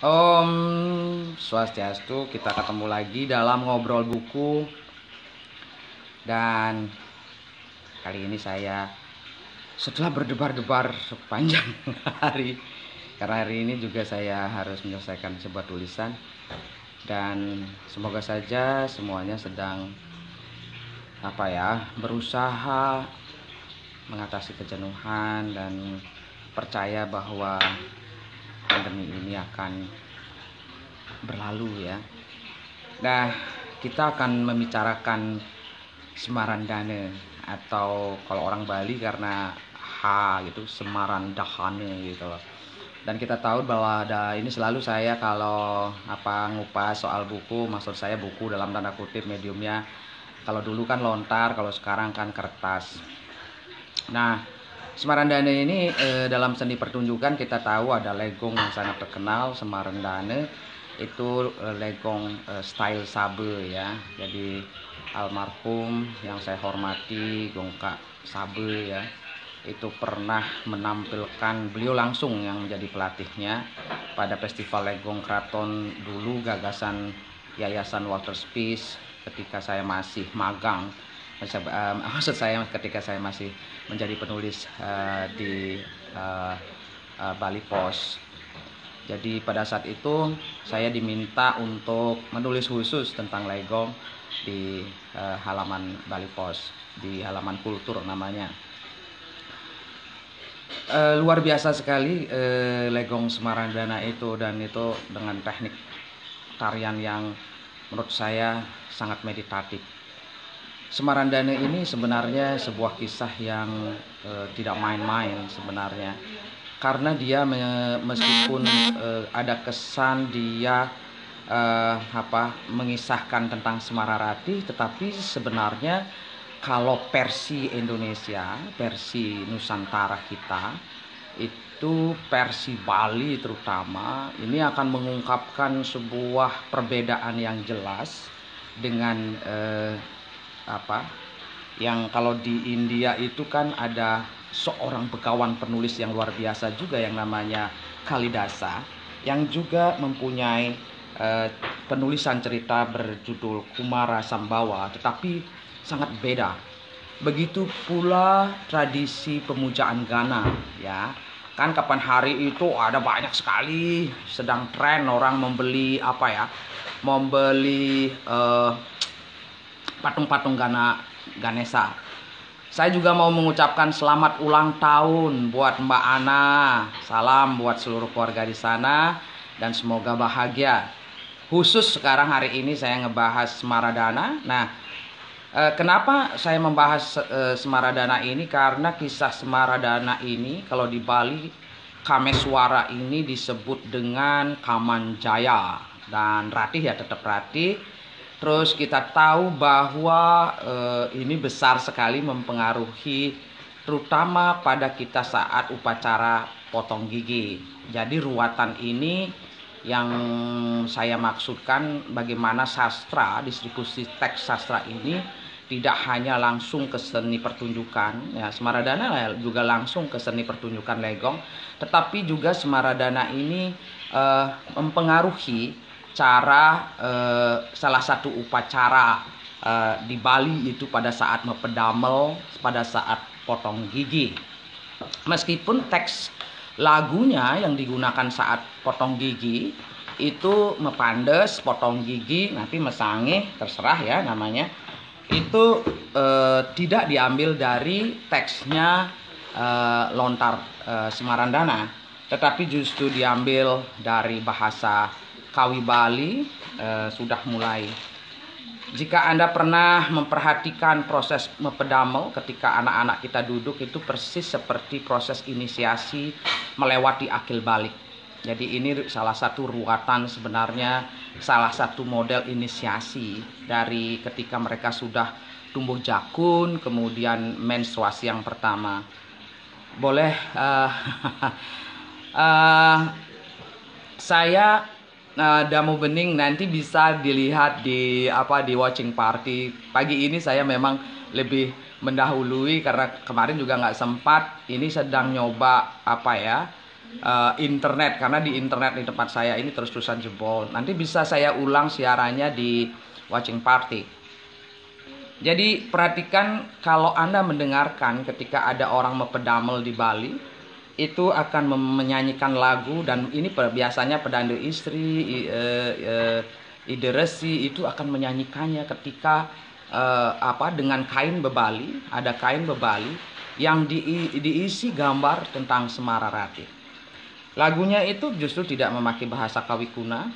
Om Swastiastu, kita ketemu lagi dalam ngobrol buku. Dan kali ini saya setelah berdebar-debar sepanjang hari, karena hari ini juga saya harus menyelesaikan sebuah tulisan, dan semoga saja semuanya sedang berusaha mengatasi kejenuhan dan percaya bahwa pandemi ini akan berlalu ya. Nah, kita akan membicarakan Semarandane, atau kalau orang Bali karena H gitu, Semarandahane gitu loh. Dan kita tahu bahwa ini selalu saya kalau ngupas soal buku, maksud saya buku dalam tanda kutip mediumnya. Kalau dulu kan lontar, kalau sekarang kan kertas. Nah, Semarandane ini dalam seni pertunjukan kita tahu ada legong yang sangat terkenal, Semarandane. Itu legong style sabe ya. Jadi almarhum yang saya hormati Gongka Sabe ya, itu pernah menampilkan, beliau langsung yang menjadi pelatihnya pada festival legong keraton dulu, gagasan Yayasan Walter Spies ketika saya masih magang. Maksud saya ketika saya masih menjadi penulis di Bali Post. Jadi pada saat itu saya diminta untuk menulis khusus tentang legong di halaman Bali Post, di halaman kultur namanya. Luar biasa sekali legong Semarandana itu, dan itu dengan teknik tarian yang menurut saya sangat meditatif. Semarandane ini sebenarnya sebuah kisah yang tidak main-main sebenarnya, karena dia meskipun ada kesan dia mengisahkan tentang Semararati, tetapi sebenarnya kalau versi Indonesia, versi Nusantara kita, itu versi Bali terutama, ini akan mengungkapkan sebuah perbedaan yang jelas dengan yang kalau di India itu kan ada seorang begawan penulis yang luar biasa juga yang namanya Kalidasa, yang juga mempunyai penulisan cerita berjudul Kumara Sambawa, tetapi sangat beda. Begitu pula tradisi pemujaan Gana ya. Kan kapan hari itu ada banyak sekali sedang tren orang membeli membeli patung-patung Ganesha. Saya juga mau mengucapkan selamat ulang tahun buat Mbak Ana. Salam buat seluruh keluarga di sana dan semoga bahagia. Khusus sekarang hari ini saya ngebahas Semaradana. Nah, kenapa saya membahas Semaradana ini? Karena kisah Semaradana ini kalau di Bali Kameswara ini disebut dengan Kamanjaya, dan Ratih ya tetap Ratih. Terus kita tahu bahwa ini besar sekali mempengaruhi terutama pada kita saat upacara potong gigi. Jadi ruatan ini yang saya maksudkan bagaimana sastra, distribusi teks sastra ini tidak hanya langsung ke seni pertunjukan ya, Semaradana juga langsung ke seni pertunjukan legong, tetapi juga Semaradana ini mempengaruhi cara salah satu upacara di Bali itu pada saat mepedamel, pada saat potong gigi. Meskipun teks lagunya yang digunakan saat potong gigi itu mepandes, potong gigi, nanti mesange, terserah ya namanya, itu tidak diambil dari teksnya lontar Semarandana, tetapi justru diambil dari bahasa Kawi Bali. Sudah mulai, jika Anda pernah memperhatikan proses mempedamel ketika anak-anak kita duduk, itu persis seperti proses inisiasi melewati akil balik. Jadi ini salah satu ruatan sebenarnya, salah satu model inisiasi dari ketika mereka sudah tumbuh jakun, kemudian menstruasi yang pertama. Boleh saya Damu Bening nanti bisa dilihat di watching party. Pagi ini saya memang lebih mendahului karena kemarin juga nggak sempat. Ini sedang nyoba internet, karena di internet di tempat saya ini terus-terusan jebol. Nanti bisa saya ulang siarannya di watching party. Jadi perhatikan, kalau Anda mendengarkan ketika ada orang mempedamel di Bali, itu akan menyanyikan lagu, dan ini biasanya pedandu istri, ide resi itu akan menyanyikannya ketika dengan kain bebali. Ada kain bebali yang diisi gambar tentang Semararati. Lagunya itu justru tidak memakai bahasa Kawi Kuna,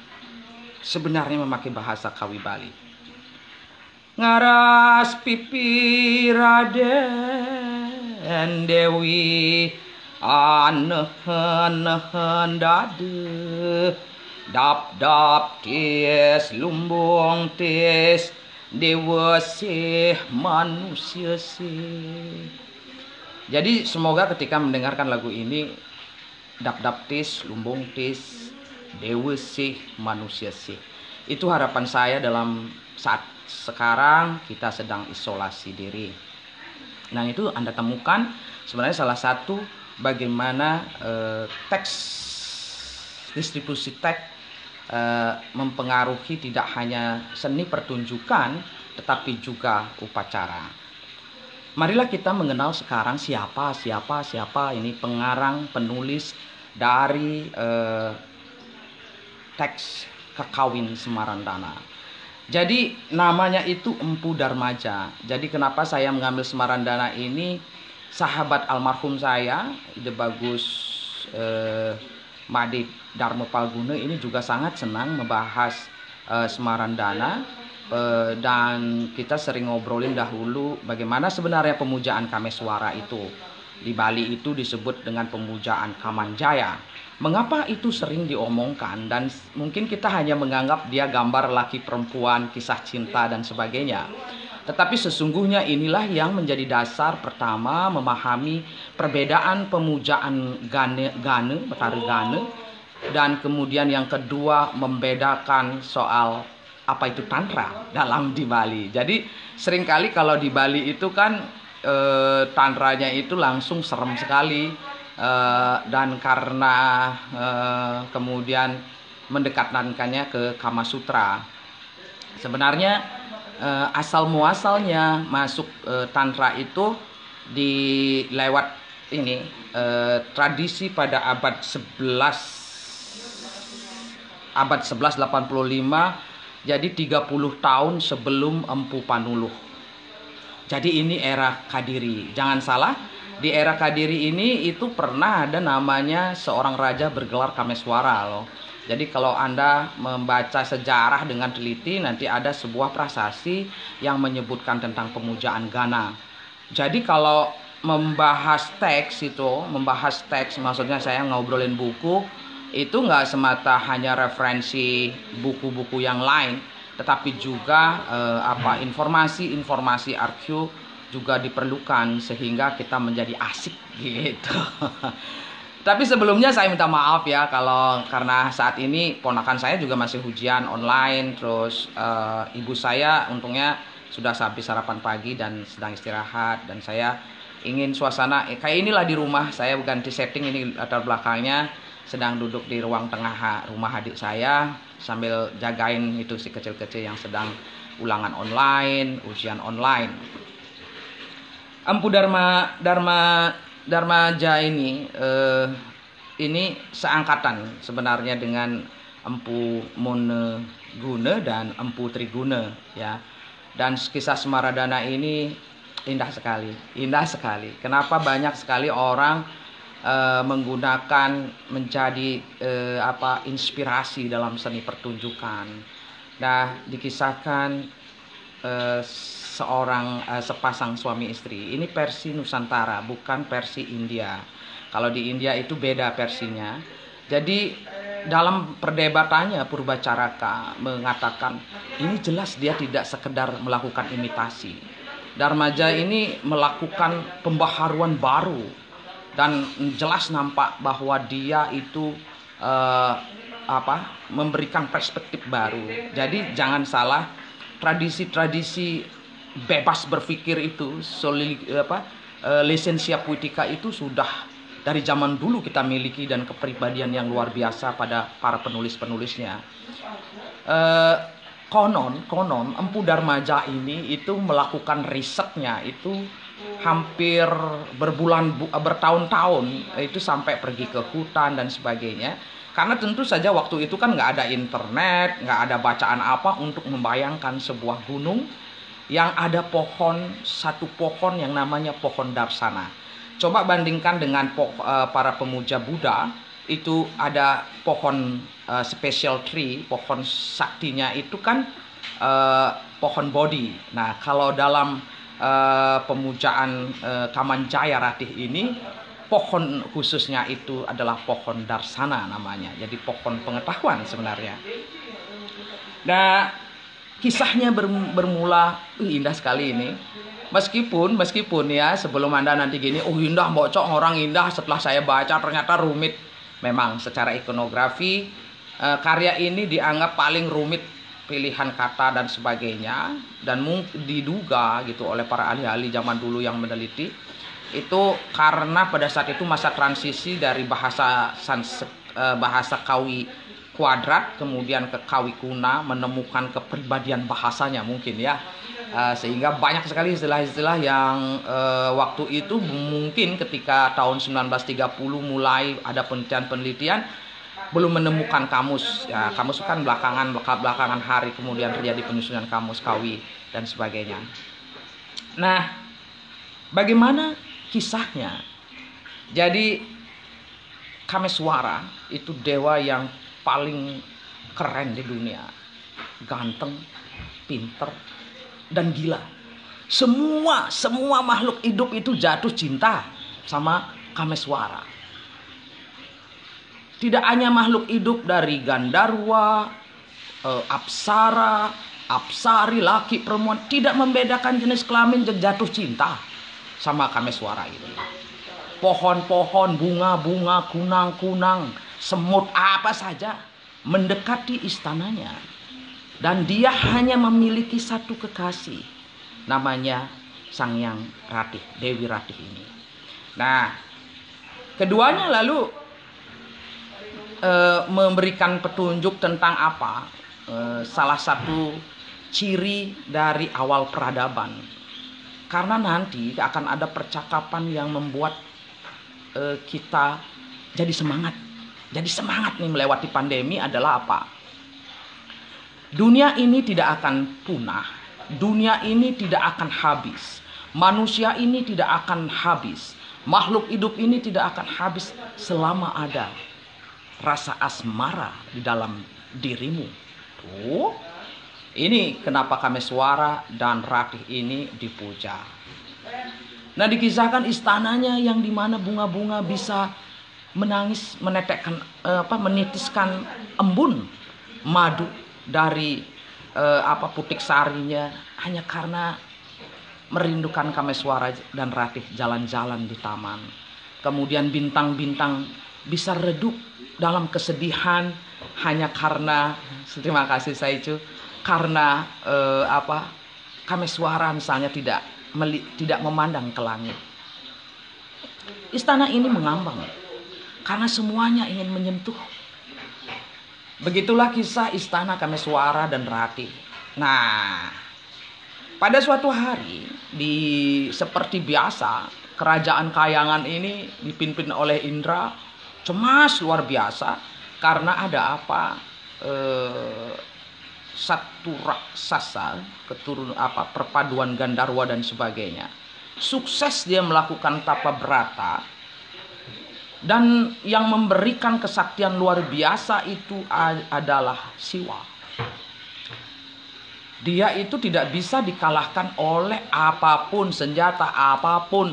sebenarnya memakai bahasa Kawi Bali. Ngaras pipi Raden Dewi anehen dade, dap dap tis lumbung tis dewa sih manusia sih. Jadi semoga ketika mendengarkan lagu ini, dap dap tis lumbung tis dewa sih manusia sih, itu harapan saya dalam saat sekarang kita sedang isolasi diri. Nah, itu Anda temukan sebenarnya salah satu bagaimana teks, distribusi teks mempengaruhi tidak hanya seni pertunjukan tetapi juga upacara. Marilah kita mengenal sekarang siapa ini pengarang, penulis dari teks Kakawin Semarandana. Jadi namanya itu Empu Darmaja. Jadi kenapa saya mengambil Semarandana ini? Sahabat almarhum saya, Ide Bagus Made Darmo Palguna ini juga sangat senang membahas Semarandana. Dan kita sering ngobrolin dahulu bagaimana sebenarnya pemujaan Kameswara itu. Di Bali itu disebut dengan pemujaan Kamanjaya. Mengapa itu sering diomongkan, dan mungkin kita hanya menganggap dia gambar laki perempuan, kisah cinta dan sebagainya. Tetapi sesungguhnya inilah yang menjadi dasar pertama memahami perbedaan pemujaan Gane, Betari Gane, dan kemudian yang kedua membedakan soal apa itu tantra dalam di Bali. Jadi seringkali kalau di Bali itu kan tantranya itu langsung serem sekali, dan karena kemudian mendekatkannya ke Kama Sutra. Sebenarnya asal muasalnya masuk tantra itu lewat ini tradisi pada abad 1185. Jadi 30 tahun sebelum Empu Panuluh. Jadi ini era Kadiri. Jangan salah, di era Kadiri ini itu pernah ada namanya seorang raja bergelar Kameswara loh. Jadi kalau Anda membaca sejarah dengan teliti, nanti ada sebuah prasasti yang menyebutkan tentang pemujaan Gana. Jadi kalau membahas teks maksudnya saya ngobrolin buku, itu nggak semata hanya referensi buku-buku yang lain, tetapi juga informasi arkeo juga diperlukan sehingga kita menjadi asik gitu. Tapi sebelumnya saya minta maaf ya karena saat ini ponakan saya juga masih ujian online, terus ibu saya untungnya sudah habis sarapan pagi dan sedang istirahat, dan saya ingin suasana kayak inilah di rumah. Saya ganti setting, ini latar belakangnya sedang duduk di ruang tengah rumah adik saya sambil jagain itu si kecil-kecil yang sedang ulangan online, ujian online. Empu Darmaja ini seangkatan sebenarnya dengan Empu Mone Gune dan Empu Trigune ya. Dan kisah Semaradana ini indah sekali. Kenapa banyak sekali orang menggunakan menjadi inspirasi dalam seni pertunjukan. Nah, dikisahkan sepasang suami istri. Ini versi Nusantara, bukan versi India. Kalau di India itu beda versinya. Jadi dalam perdebatannya Purbacaraka mengatakan ini jelas dia tidak sekedar melakukan imitasi. Darmaja ini melakukan pembaharuan baru. Dan jelas nampak bahwa dia itu memberikan perspektif baru. Jadi jangan salah, tradisi-tradisi bebas berpikir itu, lisensia puitika itu sudah dari zaman dulu kita miliki dan kepribadian yang luar biasa pada para penulis-penulisnya. Konon Empu Darmaja ini itu melakukan risetnya itu hampir bertahun-tahun, itu sampai pergi ke hutan dan sebagainya. Karena tentu saja waktu itu kan nggak ada internet, nggak ada bacaan apa untuk membayangkan sebuah gunung yang ada satu pohon yang namanya pohon Darsana. Coba bandingkan dengan para pemuja Buddha, itu ada pohon special tree, pohon saktinya itu kan pohon Bodhi. Nah, kalau dalam pemujaan Kamanjaya Ratih ini, pohon khususnya itu adalah pohon Darsana namanya. Jadi pohon pengetahuan sebenarnya. Nah, kisahnya bermula indah sekali ini. Meskipun ya sebelum Anda nanti gini, indah bocok orang indah, setelah saya baca ternyata rumit. Memang secara ikonografi karya ini dianggap paling rumit, pilihan kata dan sebagainya, dan diduga gitu oleh para ahli-ahli zaman dulu yang meneliti itu karena pada saat itu masa transisi dari bahasa Kawi kuadrat kemudian ke Kawi kuna, menemukan kepribadian bahasanya mungkin ya. Sehingga banyak sekali istilah-istilah yang waktu itu mungkin ketika tahun 1930 mulai ada penelitian belum menemukan kamus. Ya, kamus kan belakangan hari kemudian terjadi penyusunan kamus Kawi dan sebagainya. Nah, bagaimana kisahnya? Jadi Kameswara itu dewa yang paling keren di dunia, ganteng, pinter, dan gila. Semua makhluk hidup itu jatuh cinta sama Kameswara. Tidak hanya makhluk hidup dari Gandarwa, Apsara, Apsari, laki, perempuan, tidak membedakan jenis kelamin, jatuh cinta sama Kameswara itu. Pohon-pohon, bunga-bunga, kunang-kunang, semut apa saja mendekati istananya. Dan dia hanya memiliki satu kekasih, namanya Sangyang Ratih, Dewi Ratih ini. Nah, keduanya lalu memberikan petunjuk tentang apa? Salah satu ciri dari awal peradaban. Karena nanti akan ada percakapan yang membuat kita jadi semangat. Jadi semangat nih melewati pandemi adalah apa? Dunia ini tidak akan punah. Dunia ini tidak akan habis. Manusia ini tidak akan habis. Makhluk hidup ini tidak akan habis selama ada rasa asmara di dalam dirimu. Tuh, ini kenapa Kameswara dan Ratih ini dipuja. Nah, dikisahkan istananya yang dimana bunga-bunga bisa menangis, menitiskan embun madu dari putik sarinya hanya karena merindukan Kameswara dan Ratih jalan-jalan di taman. Kemudian bintang-bintang bisa redup dalam kesedihan hanya karena, terima kasih Saicu, karena Kameswara misalnya tidak memandang ke langit. Istana ini mengambang karena semuanya ingin menyentuh. Begitulah kisah istana Kameswara dan Ratih. Nah, pada suatu hari seperti biasa, kerajaan Kayangan ini dipimpin oleh Indra cemas luar biasa karena ada satu raksasa perpaduan Gandarwa dan sebagainya. Sukses dia melakukan tapa berata, dan yang memberikan kesaktian luar biasa itu adalah Siwa. Dia itu tidak bisa dikalahkan oleh apapun, senjata apapun.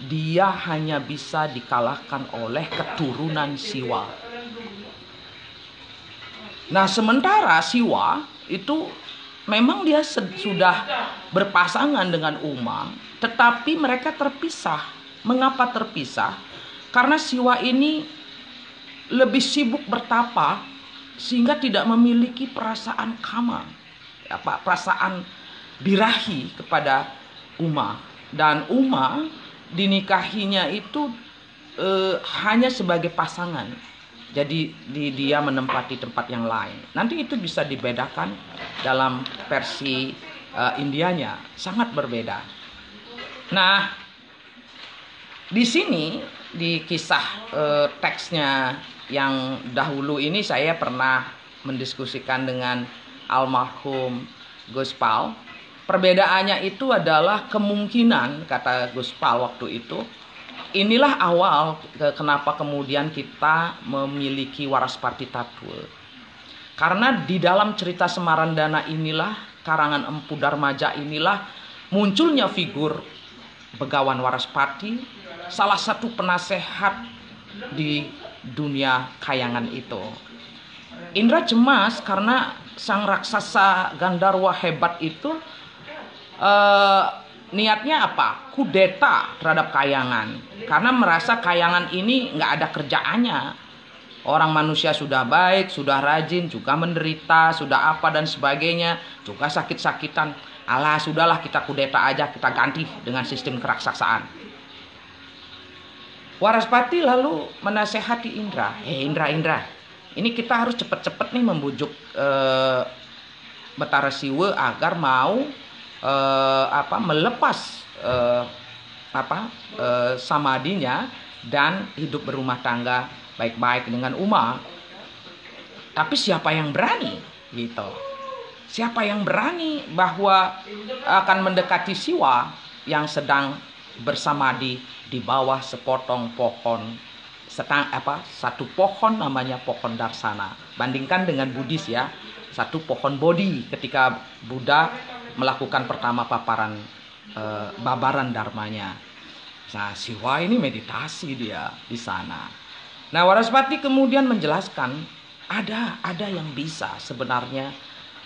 Dia hanya bisa dikalahkan oleh keturunan Siwa. Nah, sementara Siwa itu memang dia sudah berpasangan dengan Uma, tetapi mereka terpisah. Mengapa terpisah? Karena Siwa ini lebih sibuk bertapa sehingga tidak memiliki perasaan kama, perasaan birahi kepada Uma. Dan Uma dinikahinya itu hanya sebagai pasangan. Jadi dia menempati tempat yang lain. Nanti itu bisa dibedakan dalam versi Indianya, sangat berbeda. Nah, di sini di kisah teksnya yang dahulu ini saya pernah mendiskusikan dengan almarhum Gus Pal. Perbedaannya itu adalah kemungkinan, kata Gus Pal waktu itu, inilah awal kenapa kemudian kita memiliki Waraspati Tatul. Karena di dalam cerita Semarandana inilah, karangan Empu Darmaja inilah, munculnya figur Begawan Waraspati, salah satu penasehat di dunia kayangan itu. Indra cemas karena sang raksasa Gandarwa hebat itu niatnya apa? Kudeta terhadap kayangan. Karena merasa kayangan ini nggak ada kerjaannya. Orang manusia sudah baik, sudah rajin, juga menderita, sudah apa dan sebagainya, juga sakit-sakitan. Alah, sudahlah kita kudeta aja, kita ganti dengan sistem keraksasaan. Waraspati lalu menasehati Indra. Indra, ini kita harus cepat-cepat nih membujuk Betara Siwa agar mau melepas samadinya dan hidup berumah tangga baik-baik dengan Uma. Tapi siapa yang berani gitu? Siapa yang berani bahwa akan mendekati Siwa yang sedang bersamadi di bawah sepotong pohon, satu pohon namanya pohon Darsana. Bandingkan dengan Buddhis ya, satu pohon Bodhi ketika Buddha melakukan pertama paparan babaran dharmanya. Nah, Siwa ini meditasi dia di sana. Nah, Waraspati kemudian menjelaskan ada yang bisa sebenarnya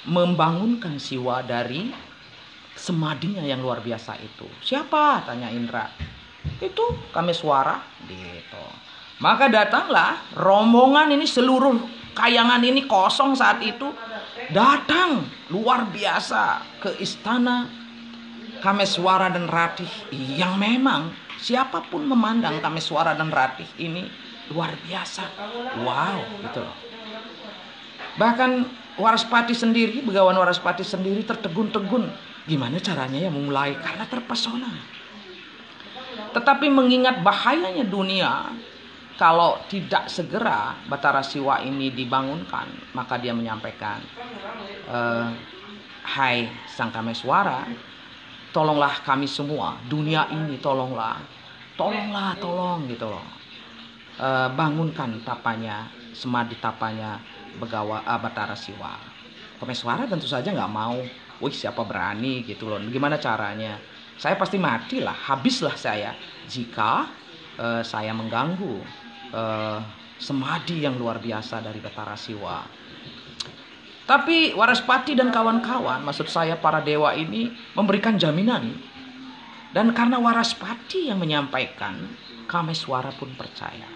membangunkan Siwa dari semadinya yang luar biasa itu. Siapa? Tanya Indra. Itu Kameswara gitu. Maka datanglah rombongan ini, seluruh kayangan ini kosong saat itu, datang luar biasa ke istana Kameswara dan Ratih, yang memang siapapun memandang Kameswara dan Ratih ini luar biasa. Wow, gitu loh. Bahkan Waraspati sendiri, Begawan Waraspati sendiri tertegun-tegun. Gimana caranya ya memulai? Karena terpesona. Tetapi mengingat bahayanya dunia, kalau tidak segera Batara Siwa ini dibangunkan, maka dia menyampaikan, hai Sang Kameswara, tolonglah kami semua, dunia ini tolong gitu loh. Bangunkan tapanya, semadi tapanya Batara Siwa. Kameswara tentu saja nggak mau. Wih, siapa berani gitu loh. Gimana caranya? Saya pasti matilah, habislah saya jika saya mengganggu semadi yang luar biasa dari Batara Siwa. Tapi Waraspati dan kawan-kawan, maksud saya para dewa ini, memberikan jaminan. Dan karena Waraspati yang menyampaikan, Kameswara pun percaya.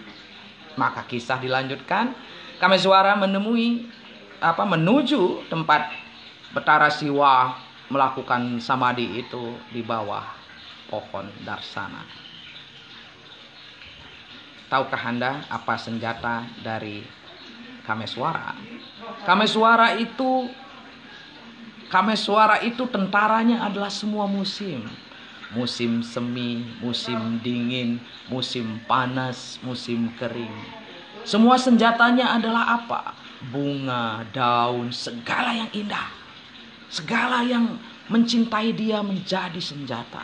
Maka kisah dilanjutkan. Kameswara menuju tempat Betara Siwa melakukan samadhi itu di bawah pohon Darsana. Tahukah Anda apa senjata dari Kameswara? Kameswara itu tentaranya adalah semua musim. Musim semi, musim dingin, musim panas, musim kering. Semua senjatanya adalah apa? Bunga, daun, segala yang indah. Segala yang mencintai dia menjadi senjata.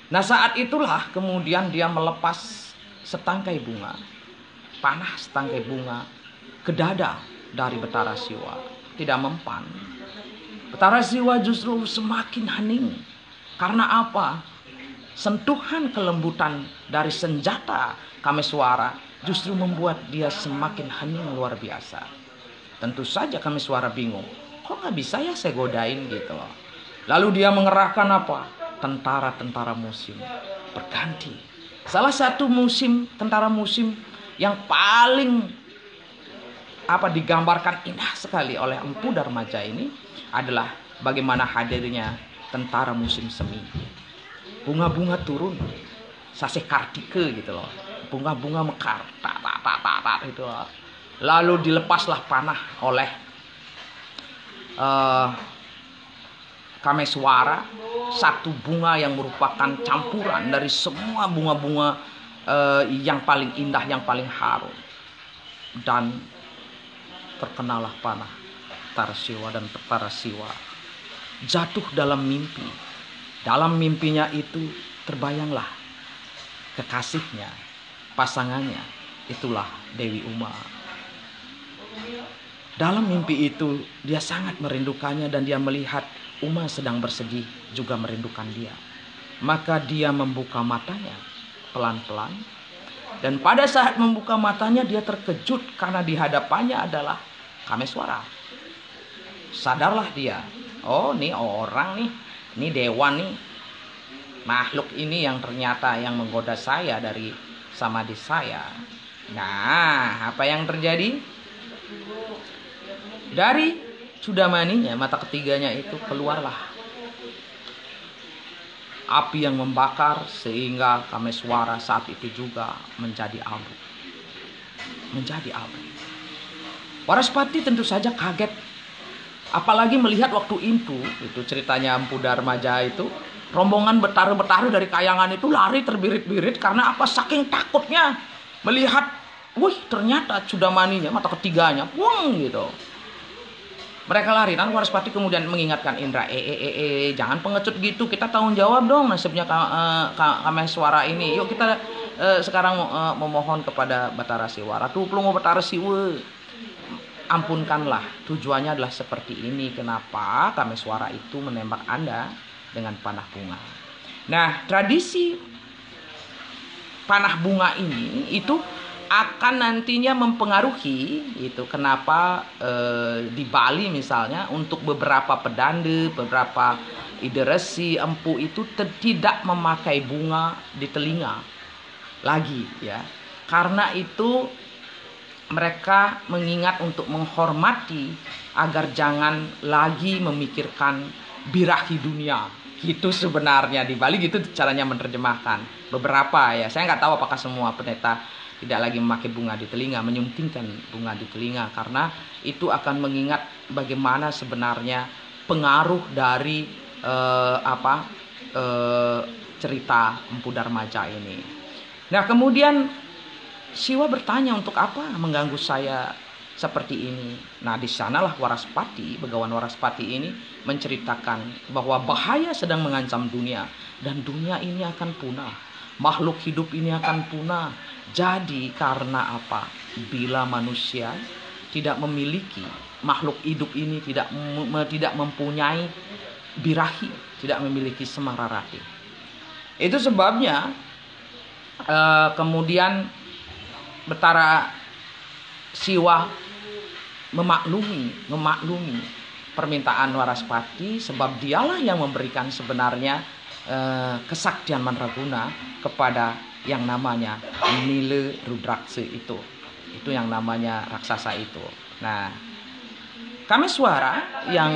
Nah, saat itulah kemudian dia melepas setangkai bunga, panah setangkai bunga ke dada dari Betara Siwa. Tidak mempan. Betara Siwa justru semakin hening. Karena apa? Sentuhan kelembutan dari senjata Kameswara justru membuat dia semakin hening luar biasa. Tentu saja Kameswara bingung. Kok nggak bisa ya saya godain gitu loh. Lalu dia mengerahkan apa? Tentara-tentara musim berganti. Salah satu tentara musim yang paling digambarkan indah sekali oleh Empu Darmaja ini adalah bagaimana hadirnya tentara musim semi. Bunga-bunga turun, Sasih Kartike gitu loh. Bunga-bunga mekar, tak gitu loh. Lalu dilepaslah panah oleh Kameswara, satu bunga yang merupakan campuran dari semua bunga-bunga yang paling indah, yang paling harum. Dan terkenalah panah Tarsiwa, dan Tarsiwa jatuh dalam mimpi. Dalam mimpinya itu terbayanglah kekasihnya, pasangannya, itulah Dewi Uma. Dalam mimpi itu dia sangat merindukannya, dan dia melihat Uma sedang bersedih, juga merindukan dia. Maka dia membuka matanya pelan-pelan, dan pada saat membuka matanya dia terkejut karena di hadapannya adalah Kameswara. Sadarlah dia, oh nih orang nih, ini dewa nih, makhluk ini yang ternyata yang menggoda saya dari samadhi saya. Nah, apa yang terjadi? Dari Sudamaninya, mata ketiganya itu keluarlah api yang membakar, sehingga Kameswara saat itu juga menjadi abu. Menjadi abu. Waraspati tentu saja kaget, apalagi melihat waktu itu ceritanya Empu Darmaja itu, rombongan betara-betara dari Kayangan itu lari terbirit-birit karena apa? Saking takutnya melihat, wih ternyata Sudamaninya, mata ketiganya, wong gitu. Mereka lari. Dan Waraspati kemudian mengingatkan Indra, jangan pengecut gitu, kita tanggung jawab dong nasibnya Kameswara ini. Yuk kita sekarang memohon kepada Batara Siwa, Ratu Plungo Batara Siwa, ampunkanlah, tujuannya adalah seperti ini. Kenapa Kameswara itu menembak Anda dengan panah bunga? Nah, tradisi panah bunga ini itu akan nantinya mempengaruhi itu kenapa di Bali misalnya untuk beberapa pedande, beberapa ideresi, empu itu tidak memakai bunga di telinga lagi ya. Karena itu mereka mengingat untuk menghormati agar jangan lagi memikirkan birahi dunia. Gitu sebenarnya di Bali, gitu caranya menerjemahkan. Beberapa ya, saya nggak tahu apakah semua pendeta tidak lagi memakai bunga di telinga, menyuntingkan bunga di telinga, karena itu akan mengingat bagaimana sebenarnya pengaruh dari cerita Empu Darmaja ini. Nah, kemudian Siwa bertanya, untuk apa mengganggu saya seperti ini? Nah, di sanalah Waraspati, Begawan Waraspati ini menceritakan bahwa bahaya sedang mengancam dunia, dan dunia ini akan punah. Makhluk hidup ini akan punah. Jadi karena apa? Bila manusia tidak memiliki, makhluk hidup ini tidak mempunyai birahi, tidak memiliki semara rati. Itu sebabnya kemudian Betara Siwa memaklumi permintaan Waraspati, sebab dialah yang memberikan sebenarnya kesaktian mandraguna kepada yang namanya Nila Rudraksa itu yang namanya raksasa itu. Nah, Kameswara yang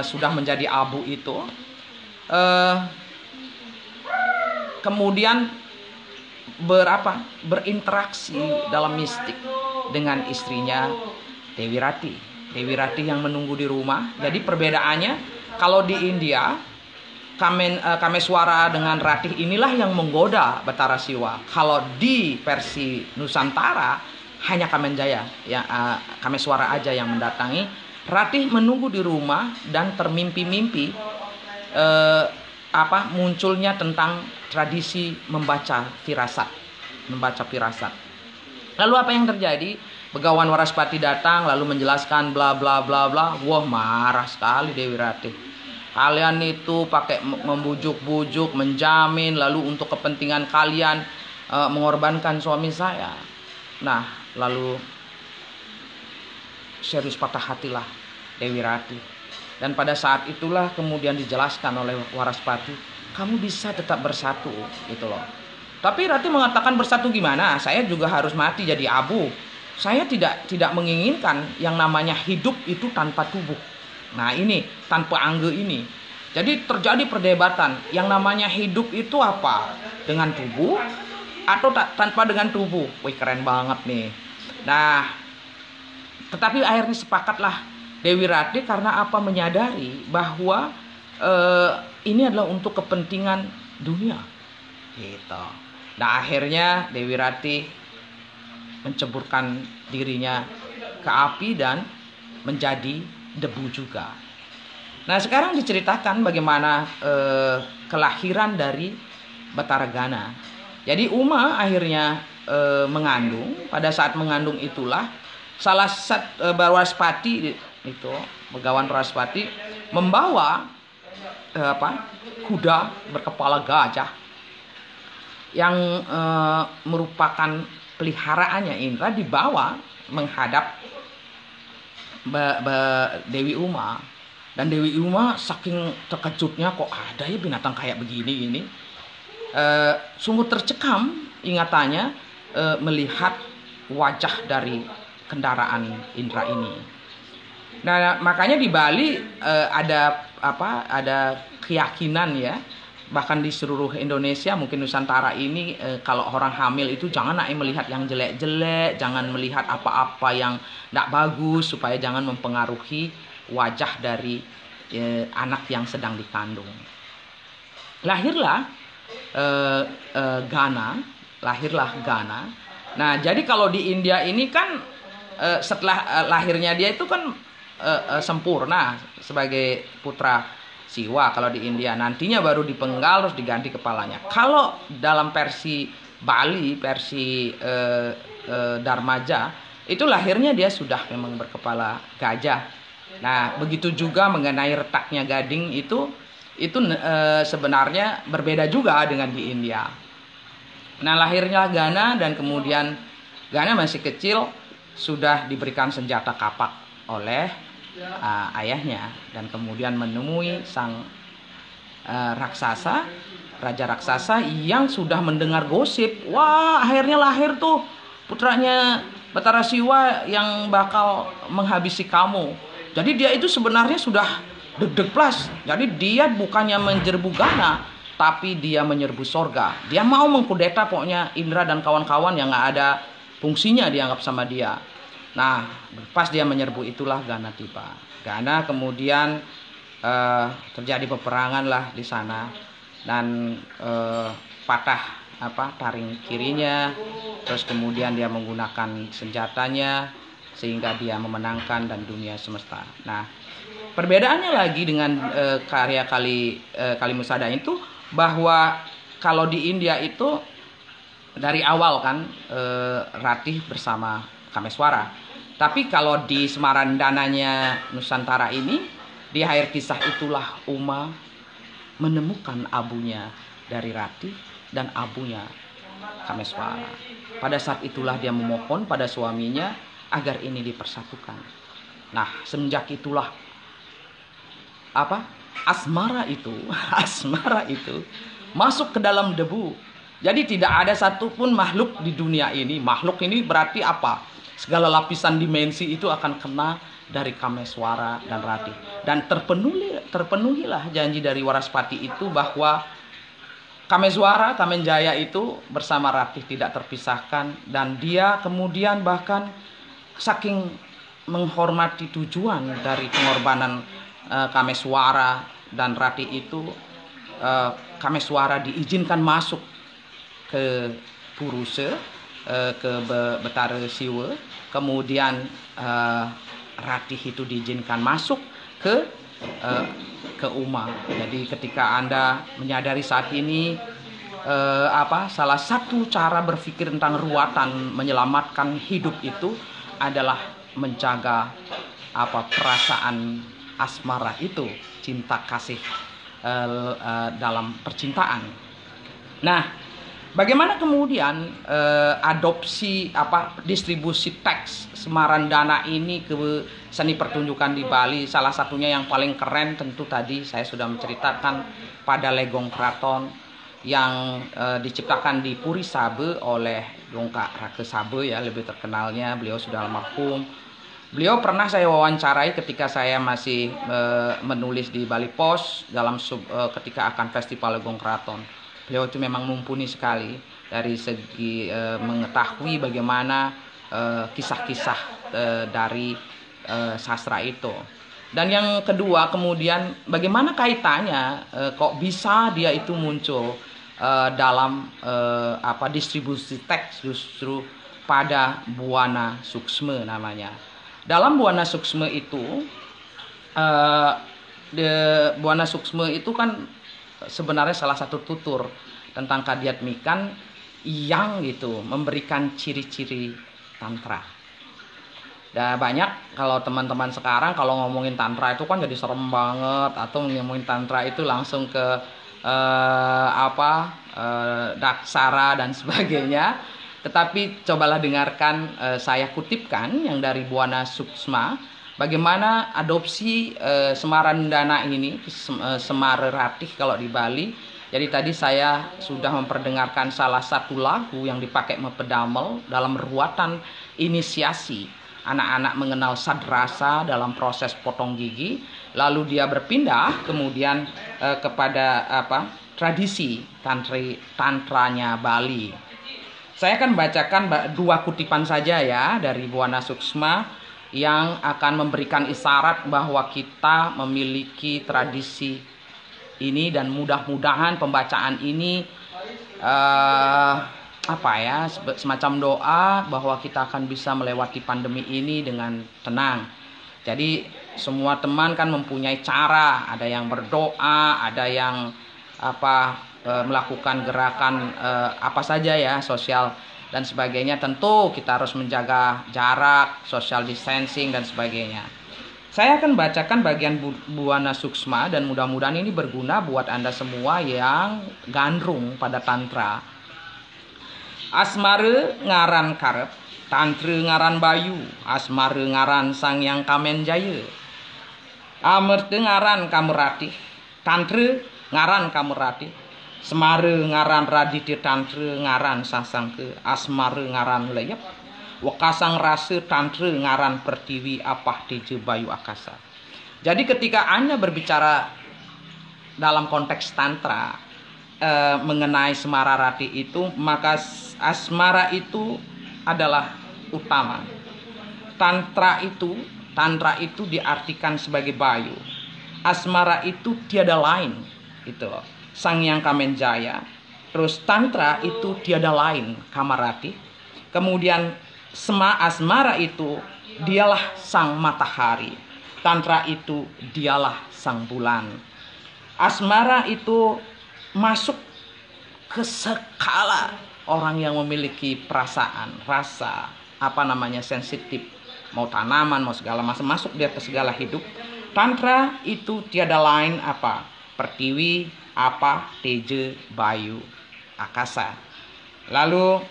sudah menjadi abu itu kemudian berinteraksi dalam mistik dengan istrinya Dewi Rati. Dewi Rati yang menunggu di rumah. Jadi perbedaannya, kalau di India Kameswara dengan Ratih inilah yang menggoda Batara Siwa. Kalau di versi Nusantara hanya Kamenjaya, ya, Kameswara aja yang mendatangi. Ratih menunggu di rumah dan termimpi-mimpi munculnya tentang tradisi membaca firasat. Lalu apa yang terjadi? Begawan Waraspati datang lalu menjelaskan bla bla bla bla. Wah, marah sekali Dewi Ratih. Kalian itu pakai membujuk-bujuk, menjamin, lalu untuk kepentingan kalian mengorbankan suami saya. Nah, lalu serius patah hatilah Dewi Ratih. Dan pada saat itulah kemudian dijelaskan oleh Waraspati, kamu bisa tetap bersatu gitu loh. Tapi Ratih mengatakan, bersatu gimana? Saya juga harus mati jadi abu. Saya tidak menginginkan yang namanya hidup itu tanpa tubuh. Nah, ini tanpa angge ini. Jadi terjadi perdebatan, yang namanya hidup itu apa? Dengan tubuh atau tanpa dengan tubuh? Wih, keren banget nih. Nah, tetapi akhirnya sepakatlah Dewi Ratih karena apa? Menyadari bahwa ini adalah untuk kepentingan dunia. Gitu. Nah, akhirnya Dewi Ratih menceburkan dirinya ke api dan menjadi debu juga. Nah, sekarang diceritakan bagaimana kelahiran dari Batara Gana. Jadi Uma akhirnya mengandung. Pada saat mengandung itulah salah satu Waraspati itu, Begawan Waraspati membawa kuda berkepala gajah yang merupakan peliharaannya Indra, dibawa menghadap Dewi Uma. Dan Dewi Uma saking terkejutnya, kok ada ya binatang kayak begini ini. Sungguh tercekam ingatannya melihat wajah dari kendaraan Indra ini. Nah, makanya di Bali ada keyakinan ya, bahkan di seluruh Indonesia, mungkin Nusantara ini, kalau orang hamil itu jangan melihat yang jelek-jelek, jangan melihat apa-apa yang tidak bagus, supaya jangan mempengaruhi wajah dari anak yang sedang dikandung. Lahirlah Gana. Nah, jadi kalau di India ini kan setelah lahirnya dia itu kan sempurna sebagai putra Siwa. Kalau di India nantinya baru dipenggal terus diganti kepalanya. Kalau dalam versi Bali, versi Darmaja, itu lahirnya dia sudah memang berkepala gajah. Nah, begitu juga mengenai retaknya gading itu sebenarnya berbeda juga dengan di India. Nah, lahirnya Gana, dan kemudian Gana masih kecil sudah diberikan senjata kapak oleh ayahnya, dan kemudian menemui sang raja raksasa yang sudah mendengar gosip. Wah, akhirnya lahir tuh putranya Batara Siwa yang bakal menghabisi kamu. Jadi dia itu sebenarnya sudah deg-deg plus. Jadi dia bukannya menyerbu Gana, tapi dia menyerbu sorga. Dia mau mengkudeta pokoknya Indra dan kawan-kawan yang gak ada fungsinya dianggap sama dia. Nah, pas dia menyerbu itulah Gana tiba. Gana kemudian terjadi peperangan lah di sana, dan patah taring kirinya. Terus kemudian dia menggunakan senjatanya sehingga dia memenangkan dan dunia semesta. Nah, perbedaannya lagi dengan karya Kalimusada itu, bahwa kalau di India itu dari awal kan Ratih bersama Kameswara. Tapi kalau di Semarandananya Nusantara ini, di akhir kisah itulah Uma menemukan abunya dari Ratih dan abunya Kameswara. Pada saat itulah dia memohon pada suaminya agar ini dipersatukan. Nah, semenjak itulah asmara itu masuk ke dalam debu. Jadi tidak ada satupun makhluk di dunia ini. Makhluk ini berarti apa? Segala lapisan dimensi itu akan kena dari Kameswara dan Ratih. Dan terpenuhilah janji dari Waraspati itu, bahwa Kameswara, Kamenjaya itu bersama Ratih tidak terpisahkan. Dan dia kemudian bahkan saking menghormati tujuan dari pengorbanan Kameswara dan Ratih itu, Kameswara diizinkan masuk ke Puruse, ke Batara Siwa. Kemudian Ratih itu diizinkan masuk ke Uma. Jadi ketika Anda menyadari saat ini salah satu cara berpikir tentang ruatan menyelamatkan hidup itu adalah menjaga perasaan asmara itu, cinta kasih dalam percintaan. Nah, bagaimana kemudian adopsi distribusi teks Semarandana ini ke seni pertunjukan di Bali? Salah satunya yang paling keren tentu tadi saya sudah menceritakan pada Legong Kraton yang diciptakan di Puri Sabe oleh Dongka Rake Sabe ya, lebih terkenalnya beliau sudah almarhum. Beliau pernah saya wawancarai ketika saya masih menulis di Bali Post dalam ketika akan Festival Legong Keraton. Beliau itu memang mumpuni sekali dari segi mengetahui bagaimana kisah-kisah dari sastra itu. Dan yang kedua kemudian bagaimana kaitannya kok bisa dia itu muncul dalam distribusi teks justru pada Buana Suksma namanya. Dalam Buana Suksma itu Buana Suksma itu kan sebenarnya salah satu tutur tentang Kadiatmikan yang gitu memberikan ciri-ciri tantra. Dan banyak kalau teman-teman sekarang kalau ngomongin tantra itu kan jadi serem banget, atau ngomongin tantra itu langsung ke daksara dan sebagainya. Tetapi cobalah dengarkan, saya kutipkan yang dari Buana Suksma, bagaimana adopsi Semarandana ini, Semareratih kalau di Bali. Jadi tadi saya sudah memperdengarkan salah satu lagu yang dipakai Mepedamel dalam ruatan inisiasi anak-anak mengenal sadrasa dalam proses potong gigi. Lalu dia berpindah kemudian kepada tradisi tantranya Bali. Saya akan bacakan 2 kutipan saja ya dari Buana Suksma yang akan memberikan isyarat bahwa kita memiliki tradisi ini, dan mudah-mudahan pembacaan ini semacam doa bahwa kita akan bisa melewati pandemi ini dengan tenang. Jadi semua teman kan mempunyai cara, ada yang berdoa, ada yang melakukan gerakan apa saja ya, sosial dan sebagainya. Tentu kita harus menjaga jarak, social distancing dan sebagainya. Saya akan bacakan bagian Buana Suksma dan mudah-mudahan ini berguna buat Anda semua yang gandrung pada tantra. Asmara ngaran karep, tantra ngaran bayu, asmara ngaran sang yang kamen jaya. Amerta ngaran kameratih, tantra ngaran kameratih. Semara ngaran raditya, tantra ngaran sasangke, asmara ngaran layap, wakasang rasa tantra ngaran pertiwi, apah teja bayu akasa. Jadi ketika Anda berbicara dalam konteks tantra mengenai Semararati itu, maka asmara itu adalah utama. Tantra itu diartikan sebagai bayu. Asmara itu tiada lain, gitu loh. Sang Yang Kamenjaya. Terus tantra itu tiada lain, Kamarati. Kemudian asmara itu dialah sang matahari. Tantra itu dialah sang bulan. Asmara itu masuk ke skala orang yang memiliki perasaan, rasa, sensitif. Mau tanaman, mau segala macam, masuk dia ke segala hidup. Tantra itu tiada lain pertiwi, teja, bayu, akasa. Lalu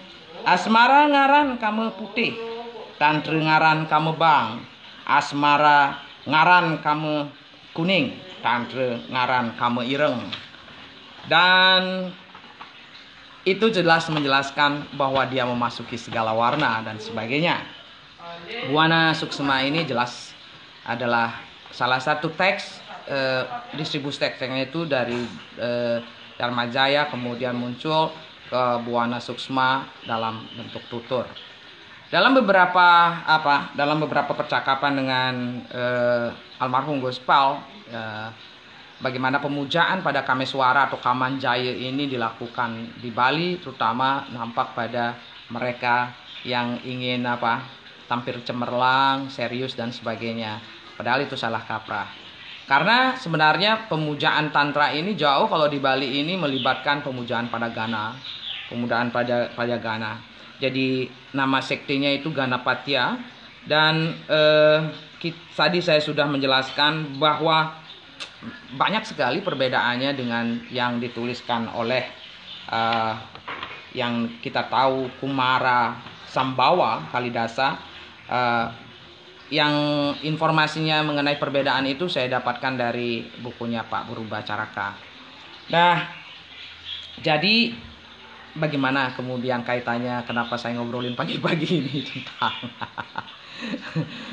asmara ngaran kamu putih, tantra ngaran kamu bang, asmara ngaran kamu kuning, tantra ngaran kamu ireng. Dan itu jelas menjelaskan bahwa dia memasuki segala warna dan sebagainya. Buana Suksma ini jelas adalah salah satu teks distribusi teksnya itu dari Dharma Jaya kemudian muncul ke Buana Suksma dalam bentuk tutur. Dalam beberapa percakapan dengan almarhum Gus Pal, bagaimana pemujaan pada Kameswara atau Kamanjaya ini dilakukan di Bali, terutama nampak pada mereka yang ingin tampil cemerlang, serius dan sebagainya. Padahal itu salah kaprah. Karena sebenarnya pemujaan tantra ini jauh kalau di Bali ini melibatkan pemujaan pada Gana, pemujaan pada Gana. Jadi nama sektinya itu Ganapatya. Dan tadi saya sudah menjelaskan bahwa banyak sekali perbedaannya dengan yang dituliskan oleh yang kita tahu Kumara Sambawa Kalidasa. Yang informasinya mengenai perbedaan itu saya dapatkan dari bukunya Pak Purba Caraka. Nah, jadi bagaimana kemudian kaitannya kenapa saya ngobrolin pagi-pagi ini tentang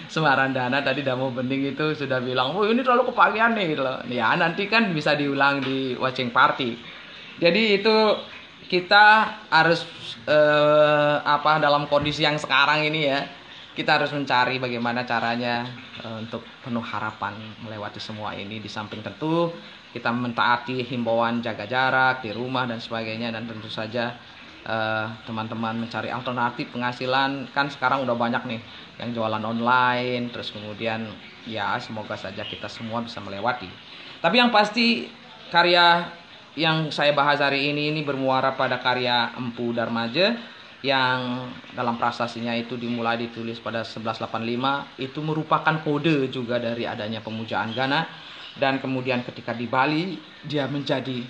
Semaradana. Tadi Damo Bening itu sudah bilang, oh ini terlalu kepagian nih gitu loh. Ya nanti kan bisa diulang di watching party. Jadi itu kita harus dalam kondisi yang sekarang ini ya, kita harus mencari bagaimana caranya untuk penuh harapan melewati semua ini. Di samping tentu kita mentaati himbauan jaga jarak di rumah dan sebagainya, dan tentu saja teman-teman mencari alternatif penghasilan. Kan sekarang udah banyak nih yang jualan online, terus kemudian ya semoga saja kita semua bisa melewati. Tapi yang pasti karya yang saya bahas hari ini bermuara pada karya Empu Darmaja yang dalam prasasinya itu dimulai ditulis pada 1185. Itu merupakan kode juga dari adanya pemujaan Gana, dan kemudian ketika di Bali dia menjadi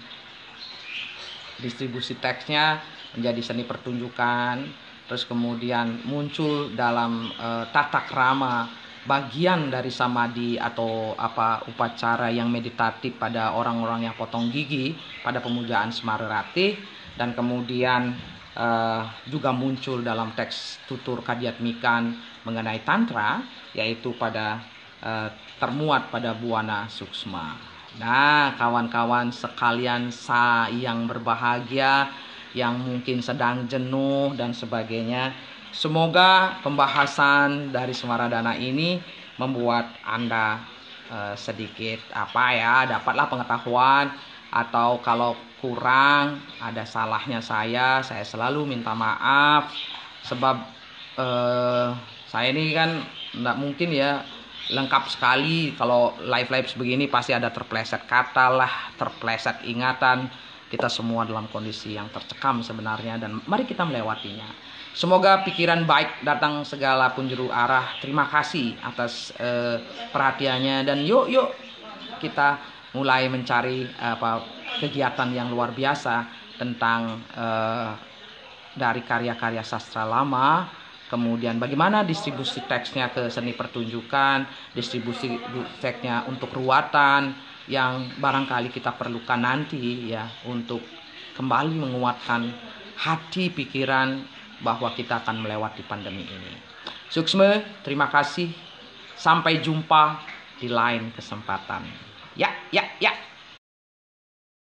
distribusi teksnya menjadi seni pertunjukan, terus kemudian muncul dalam tata krama bagian dari samadhi atau upacara yang meditatif pada orang-orang yang potong gigi pada pemujaan Semarerati, dan kemudian juga muncul dalam teks tutur Kadyatmikan mengenai tantra, yaitu pada termuat pada Buana Suksma. Nah, kawan-kawan sekalian yang berbahagia, yang mungkin sedang jenuh dan sebagainya, semoga pembahasan dari Semaradana ini membuat Anda sedikit dapatlah pengetahuan, atau kalau kurang ada salahnya saya selalu minta maaf, sebab saya ini kan nggak mungkin ya lengkap sekali. Kalau live begini pasti ada terpleset kata lah, terpleset ingatan. Kita semua dalam kondisi yang tercekam sebenarnya, dan mari kita melewatinya. Semoga pikiran baik datang segala penjuru arah. Terima kasih atas perhatiannya, dan yuk kita mulai mencari kegiatan yang luar biasa tentang dari karya-karya sastra lama. Kemudian bagaimana distribusi teksnya ke seni pertunjukan, distribusi teksnya untuk ruatan yang barangkali kita perlukan nanti ya, untuk kembali menguatkan hati pikiran bahwa kita akan melewati pandemi ini. Suksma, terima kasih. Sampai jumpa di lain kesempatan. Ya.